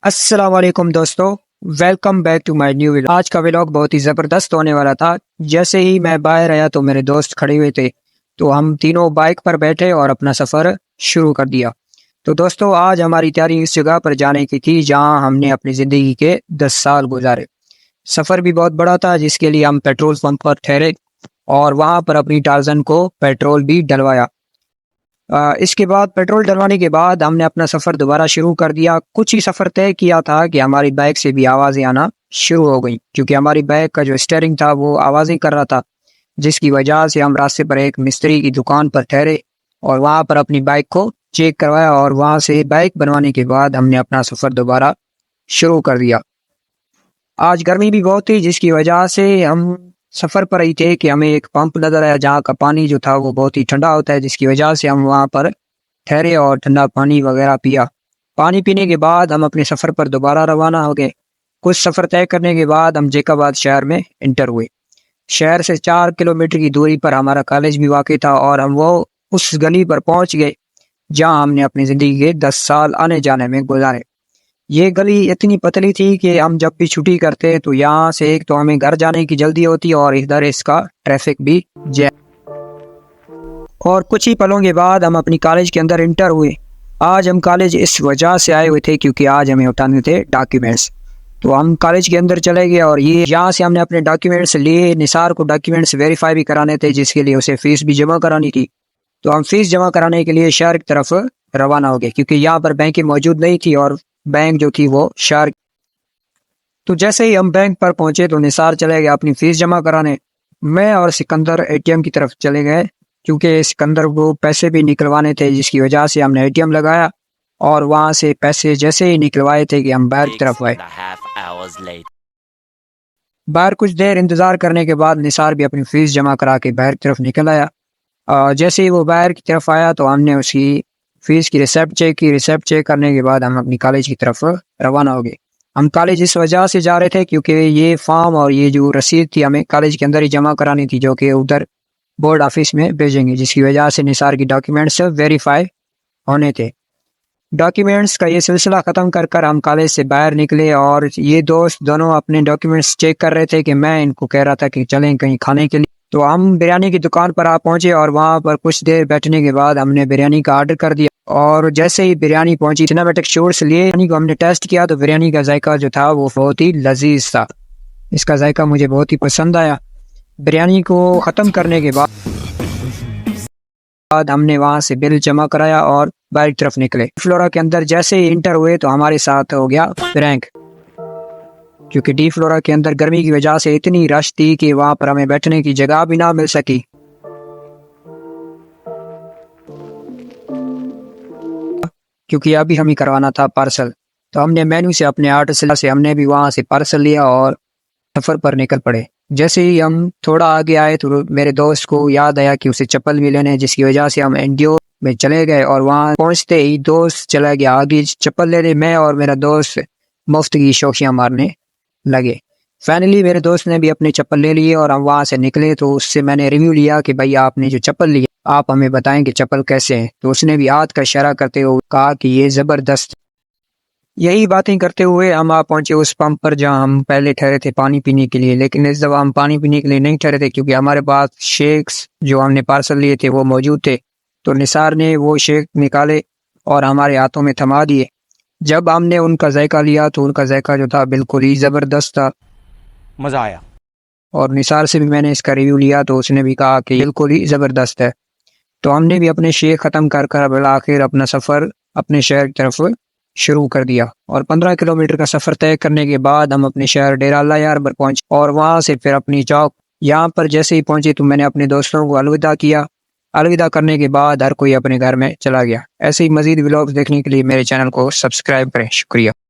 अस्सलाम वालेकुम दोस्तों, welcome back to my new vlog. आज का व्लॉग बहुत ही ज़बरदस्त होने वाला था। जैसे ही मैं बाहर आया तो मेरे दोस्त खड़े हुए थे, तो हम तीनों बाइक पर बैठे और अपना सफ़र शुरू कर दिया। तो दोस्तों, आज हमारी तैयारी इस जगह पर जाने की थी जहां हमने अपनी ज़िंदगी के 10 साल गुजारे। सफ़र भी बहुत बड़ा था, जिसके लिए हम पेट्रोल पंप पर ठहरे और वहां पर अपनी टार्जन को पेट्रोल भी डलवाया। इसके बाद पेट्रोल डलवाने के बाद हमने अपना सफ़र दोबारा शुरू कर दिया। कुछ ही सफ़र तय किया था कि हमारी बाइक से भी आवाज़ें आना शुरू हो गई, क्योंकि हमारी बाइक का जो स्टीयरिंग था वो आवाज़ें कर रहा था, जिसकी वजह से हम रास्ते पर एक मिस्त्री की दुकान पर ठहरे और वहाँ पर अपनी बाइक को चेक करवाया और वहाँ से बाइक बनवाने के बाद हमने अपना सफ़र दोबारा शुरू कर दिया। आज गर्मी भी बहुत थी, जिसकी वजह से हम सफ़र पर ही थे कि हमें एक पंप नज़र आया जहाँ का पानी जो था वो बहुत ही ठंडा होता है, जिसकी वजह से हम वहाँ पर ठहरे और ठंडा पानी वगैरह पिया। पानी पीने के बाद हम अपने सफ़र पर दोबारा रवाना हो गए। कुछ सफ़र तय करने के बाद हम जैकाबाद शहर में इंटर हुए। शहर से 4 किलोमीटर की दूरी पर हमारा कॉलेज भी वाक़ई था और हम वो उस गली पर पहुँच गए जहाँ हमने अपनी ज़िंदगी के 10 साल आने जाने में गुजारे। ये गली इतनी पतली थी कि हम जब भी छुट्टी करते तो यहाँ से एक तो हमें घर जाने की जल्दी होती और इधर इसका ट्रैफिक भी जैम। और कुछ ही पलों के बाद हम अपनी कॉलेज के अंदर इंटर हुए। आज हम कॉलेज इस वजह से आए हुए थे क्योंकि आज हमें उठाने थे डॉक्यूमेंट्स। तो हम कॉलेज के अंदर चले गए और ये यहाँ से हमने अपने डॉक्यूमेंट्स लिए। निसार को डॉक्यूमेंट्स वेरीफाई भी कराने थे, जिसके लिए उसे फीस भी जमा करानी थी। तो हम फीस जमा कराने के लिए शहर की तरफ रवाना हो गए, क्योंकि यहाँ पर बैंकें मौजूद नहीं थी और बैंक जो थी वो शहर। तो जैसे ही हम बैंक पर पहुंचे तो निसार चले गए अपनी फीस जमा कराने। मैं और सिकंदर एटीएम की तरफ चले गए, क्योंकि सिकंदर को पैसे भी निकलवाने थे, जिसकी वजह से हमने एटीएम लगाया और वहां से पैसे जैसे ही निकलवाए थे कि हम बाहर की तरफ आए। बाहर कुछ देर इंतजार करने के बाद निसार भी अपनी फीस जमा करा के बाहर की तरफ निकल आया। जैसे ही वो बाहर की तरफ आया तो हमने उसकी फीस की रिसिप्ट चेक की। रिसिप्ट चेक करने के बाद हम अपनी कॉलेज की तरफ रवाना हो गए। हम कॉलेज इस वजह से जा रहे थे क्योंकि ये फॉर्म और ये जो रसीद थी हमें कॉलेज के अंदर ही जमा करानी थी, जो कि उधर बोर्ड ऑफिस में भेजेंगे, जिसकी वजह से निसार की डॉक्यूमेंट्स वेरीफाई होने थे। डॉक्यूमेंट्स का ये सिलसिला ख़त्म कर कर हम कॉलेज से बाहर निकले और ये दोस्त दोनों अपने डॉक्यूमेंट्स चेक कर रहे थे कि मैं इनको कह रहा था कि चलें कहीं खाने के लिए। तो हम बिरयानी की दुकान पर आ पहुंचे और वहां पर कुछ देर बैठने के बाद हमने बिरयानी का ऑर्डर कर दिया। और जैसे ही बिरयानी पहुंची, सिनेमैटिक शॉट्स लिए, बिरयानी को हमने टेस्ट किया तो बिरयानी का जायका जो था वो बहुत ही लजीज था। इसका जायका मुझे बहुत ही पसंद आया। बिरयानी को ख़त्म करने के बाद हमने वहां से बिल जमा कराया और बाहर की तरफ निकले। फ्लोरा के अंदर जैसे ही इंटर हुए तो हमारे साथ हो गया प्रैंक, क्योंकि डी फ्लोरा के अंदर गर्मी की वजह से इतनी रश थी कि वहां पर हमें बैठने की जगह भी ना मिल सकी। क्योंकि अभी हमें करवाना था पार्सल, तो हमने मेन्यू से अपने आर्डर से हमने भी वहां से पार्सल लिया और सफर पर निकल पड़े। जैसे ही हम थोड़ा आगे आए तो मेरे दोस्त को याद आया कि उसे चप्पल भी लेने, जिसकी वजह से हम एनजीओ में चले गए और वहां पहुंचते ही दोस्त चला गया आगे चप्पल लेने। मैं और मेरा दोस्त मुफ्त की शौकियां मारने लगे। फाइनली मेरे दोस्त ने भी अपनी चप्पल ले लिए और हम वहां से निकले। तो उससे मैंने रिव्यू लिया कि भाई आपने जो चप्पल ली आप हमें बताएं कि चप्पल कैसे है। तो उसने भी हाथ का इशारा करते हुए कहा कि ये जबरदस्त। यही बातें करते हुए हम आ पहुंचे उस पंप पर जहां हम पहले ठहरे थे पानी पीने के लिए। लेकिन इस दफा हम पानी पीने के लिए नहीं ठहरे थे, क्योंकि हमारे पास शेक्स जो हमने पार्सल लिए थे वो मौजूद थे। तो निसार ने वो शेक निकाले और हमारे हाथों में थमा दिए। जब हमने उनका जायका लिया तो उनका जायका जो था बिल्कुल ही ज़बरदस्त था, मज़ा आया। और निसार से भी मैंने इसका रिव्यू लिया तो उसने भी कहा कि बिल्कुल ही ज़बरदस्त है। तो हमने भी अपने शेक ख़त्म कर कर आखिर अपना सफ़र अपने शहर की तरफ शुरू कर दिया। और 15 किलोमीटर का सफ़र तय करने के बाद हम अपने शहर डेरा अल्लाह यार पर पहुंचे और वहां से फिर अपनी चौक यहाँ पर जैसे ही पहुंचे तो मैंने अपने दोस्तों को अलविदा किया। अलविदा करने के बाद हर कोई अपने घर में चला गया। ऐसे ही मज़ीद व्लॉग्स देखने के लिए मेरे चैनल को सब्सक्राइब करें। शुक्रिया।